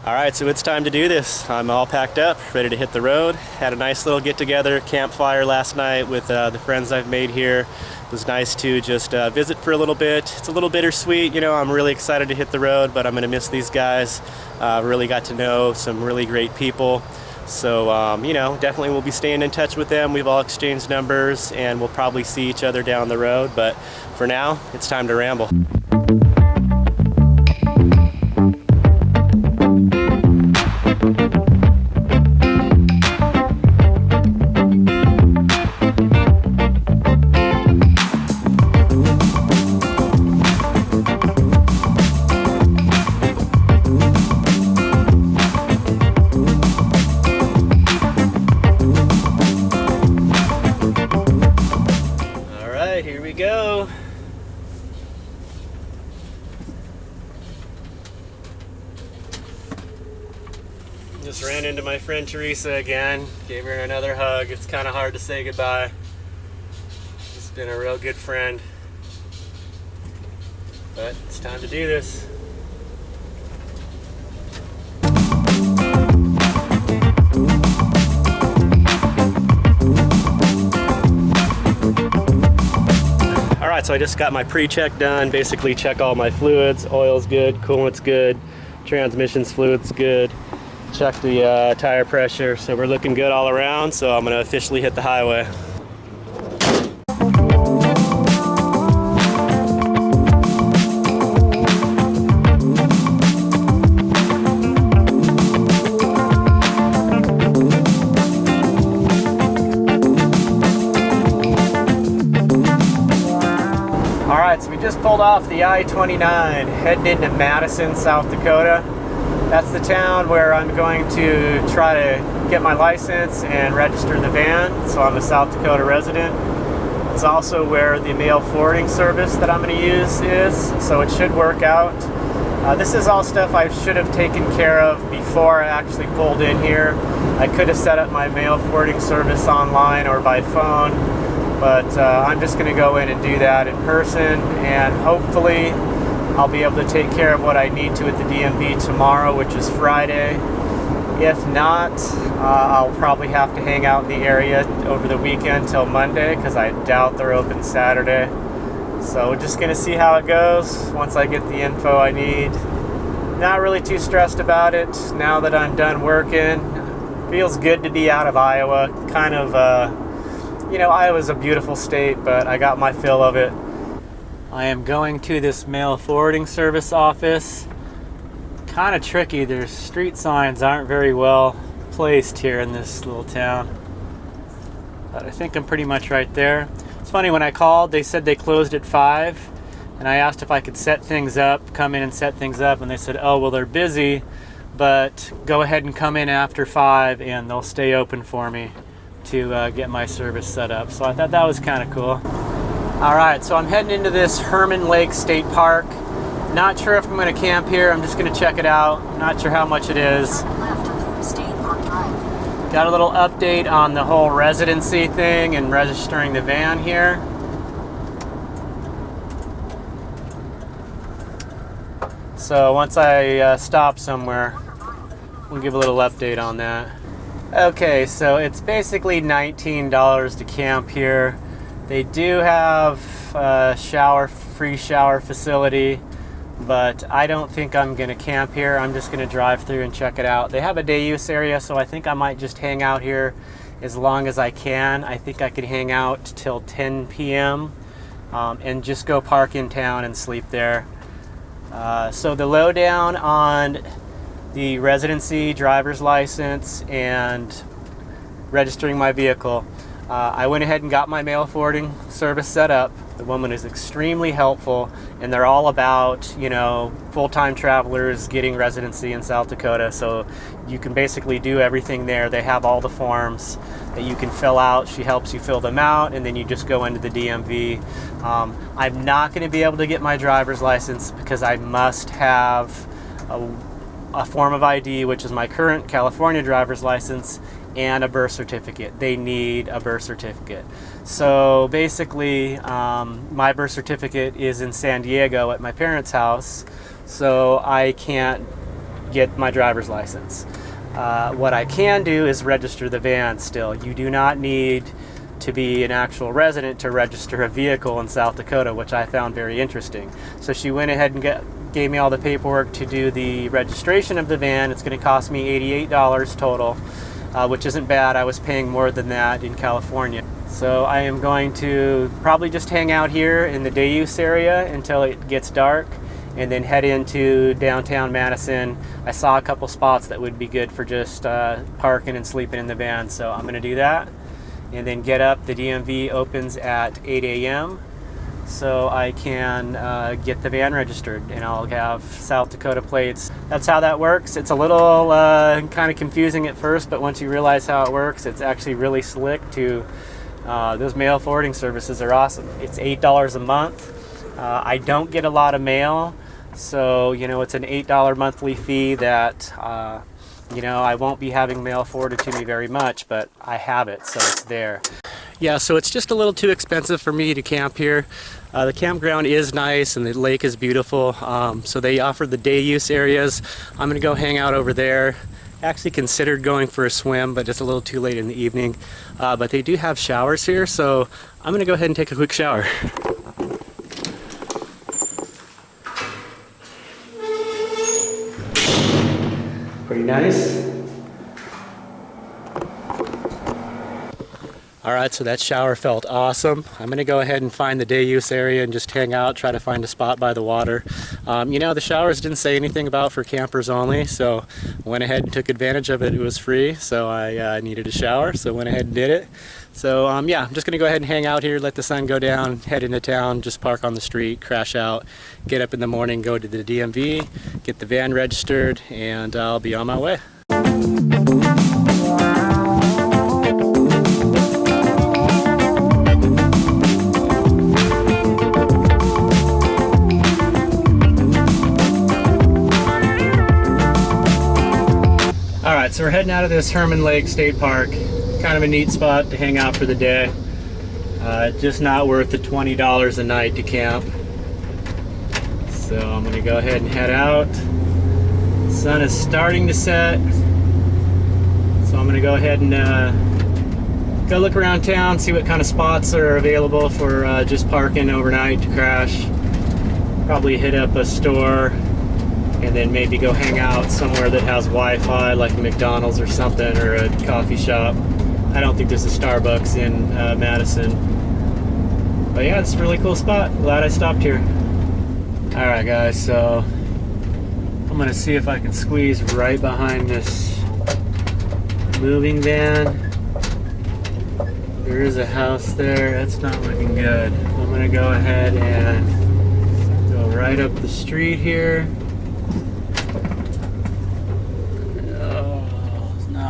All right, so it's time to do this. I'm all packed up, ready to hit the road. Had a nice little get-together campfire last night with the friends I've made here. It was nice to just visit for a little bit. It's a little bittersweet, you know, I'm really excited to hit the road, but I'm gonna miss these guys. Really got to know some really great people. So, you know, definitely we'll be staying in touch with them. We've all exchanged numbers and we'll probably see each other down the road. But for now, it's time to ramble. Here we go. Just ran into my friend Teresa again. Gave her another hug. It's kind of hard to say goodbye. She's been a real good friend. But it's time to do this. Alright, so I just got my pre-check done. Basically check all my fluids. Oil's good, coolant's good, transmission's fluid's good. Check the tire pressure. So we're looking good all around, so I'm gonna officially hit the highway. Alright, so we just pulled off the I-29, heading into Madison, South Dakota. That's the town where I'm going to try to get my license and register the van, so I'm a South Dakota resident. It's also where the mail forwarding service that I'm going to use is, so it should work out. This is all stuff I should have taken care of before I actually pulled in here. I could have set up my mail forwarding service online or by phone, but I'm just going to go in and do that in person, and hopefully I'll be able to take care of what I need to at the DMV tomorrow, which is Friday. If not, I'll probably have to hang out in the area over the weekend till Monday, because I doubt they're open Saturday. So we're just going to see how it goes once I get the info I need. Not really too stressed about it now that I'm done working. Feels good to be out of Iowa. Kind of, you know, Iowa's a beautiful state, but I got my fill of it. I am going to this mail forwarding service office. Kind of tricky. Their street signs aren't very well placed here in this little town. But I think I'm pretty much right there. It's funny, when I called, they said they closed at 5. And I asked if I could set things up, come in and set things up. And they said, oh, well, they're busy, but go ahead and come in after 5 and they'll stay open for me to get my service set up. So I thought that was kind of cool. Alright, so I'm heading into this Herman Lake State Park. Not sure if I'm going to camp here. I'm just going to check it out. Not sure how much it is. Got a little update on the whole residency thing and registering the van here. So once I stop somewhere, we'll give a little update on that. Okay, so it's basically $19 to camp here. They do have a free shower facility, but I don't think I'm going to camp here. I'm just going to drive through and check it out. They have a day use area, so I think I might just hang out here as long as I can. I think I could hang out till 10 p.m. And just go park in town and sleep there. So the lowdown on the residency, driver's license, and registering my vehicle. I went ahead and got my mail forwarding service set up. The woman is extremely helpful, and they're all about, you know, full-time travelers getting residency in South Dakota. So you can basically do everything there. They have all the forms that you can fill out. She helps you fill them out, and then you just go into the DMV. I'm not going to be able to get my driver's license because I must have a form of ID, which is my current California driver's license, and a birth certificate. They need a birth certificate. So basically, my birth certificate is in San Diego at my parents' house, so I can't get my driver's license. What I can do is register the van still. You do not need to be an actual resident to register a vehicle in South Dakota, which I found very interesting. So she went ahead and gave me all the paperwork to do the registration of the van. It's going to cost me $88 total, which isn't bad. I was paying more than that in California. So I am going to probably just hang out here in the day use area until it gets dark, and then head into downtown Madison. I saw a couple spots that would be good for just parking and sleeping in the van, so I'm going to do that. And then get up. The DMV opens at 8 a.m. so I can get the van registered, and I'll have South Dakota plates. That's how that works. It's a little kind of confusing at first, but once you realize how it works, it's actually really slick. Those mail forwarding services are awesome. It's $8 a month. I don't get a lot of mail, so it's an $8 monthly fee that I won't be having mail forwarded to me very much, but I have it, so it's there. Yeah, so it's just a little too expensive for me to camp here. The campground is nice and the lake is beautiful, so they offer the day use areas. I'm going to go hang out over there. Actually considered going for a swim, but it's a little too late in the evening. But they do have showers here, so I'm going to go ahead and take a quick shower. Pretty nice. Alright, so that shower felt awesome. I'm going to go ahead and find the day use area and just hang out, try to find a spot by the water. The showers didn't say anything about for campers only, so I went ahead and took advantage of it. It was free, so I needed a shower, so went ahead and did it. So yeah, I'm just going to go ahead and hang out here, let the sun go down, head into town, just park on the street, crash out, get up in the morning, go to the DMV, get the van registered, and I'll be on my way. Alright, so we're heading out of this Herman Lake State Park. Kind of a neat spot to hang out for the day. Just not worth the $20 a night to camp. So I'm going to go ahead and head out. The sun is starting to set. So I'm going to go ahead and go look around town, see what kind of spots are available for just parking overnight to crash. Probably hit up a store, and then maybe go hang out somewhere that has Wi-Fi, like a McDonald's or something, or a coffee shop. I don't think there's a Starbucks in Madison. But yeah, it's a really cool spot. Glad I stopped here. Alright guys, so I'm gonna see if I can squeeze right behind this moving van. There is a house there. That's not looking good. I'm gonna go ahead and go right up the street here.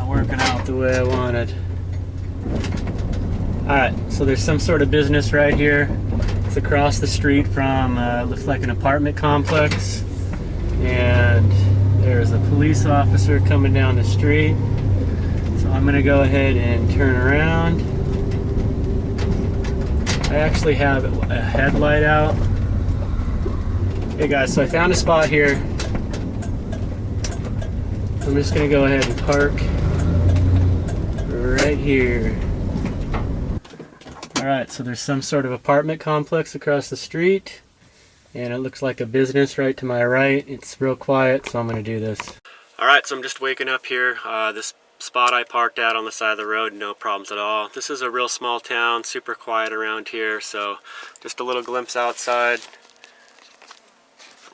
Working out the way I wanted. Alright, so there's some sort of business right here. It's across the street from, looks like an apartment complex. And there's a police officer coming down the street. So I'm going to go ahead and turn around. I actually have a headlight out. Hey guys, so I found a spot here. I'm just going to go ahead and park right here. Alright, so there's some sort of apartment complex across the street, and it looks like a business right to my right. It's real quiet, so I'm going to do this. Alright, so I'm just waking up here. This spot I parked at on the side of the road, no problems at all. This is a real small town, super quiet around here, so just a little glimpse outside.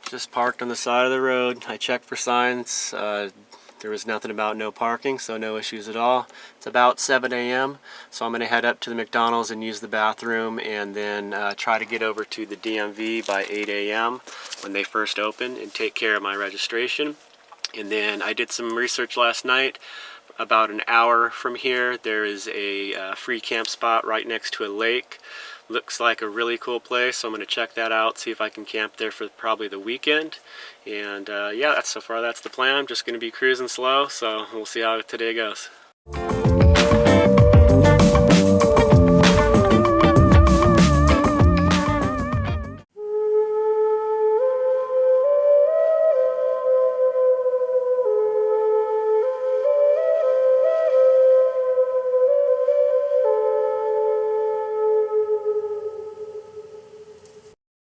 Just parked on the side of the road. I checked for signs. There was nothing about no parking, so no issues at all. It's about 7 a.m., so I'm going to head up to the McDonald's and use the bathroom, and then try to get over to the DMV by 8 a.m. when they first open and take care of my registration. And then I did some research last night. About an hour from here, there is a free camp spot right next to a lake. Looks like a really cool place, so I'm going to check that out, see if I can camp there for probably the weekend. And yeah, so far that's the plan. I'm just going to be cruising slow, so we'll see how today goes.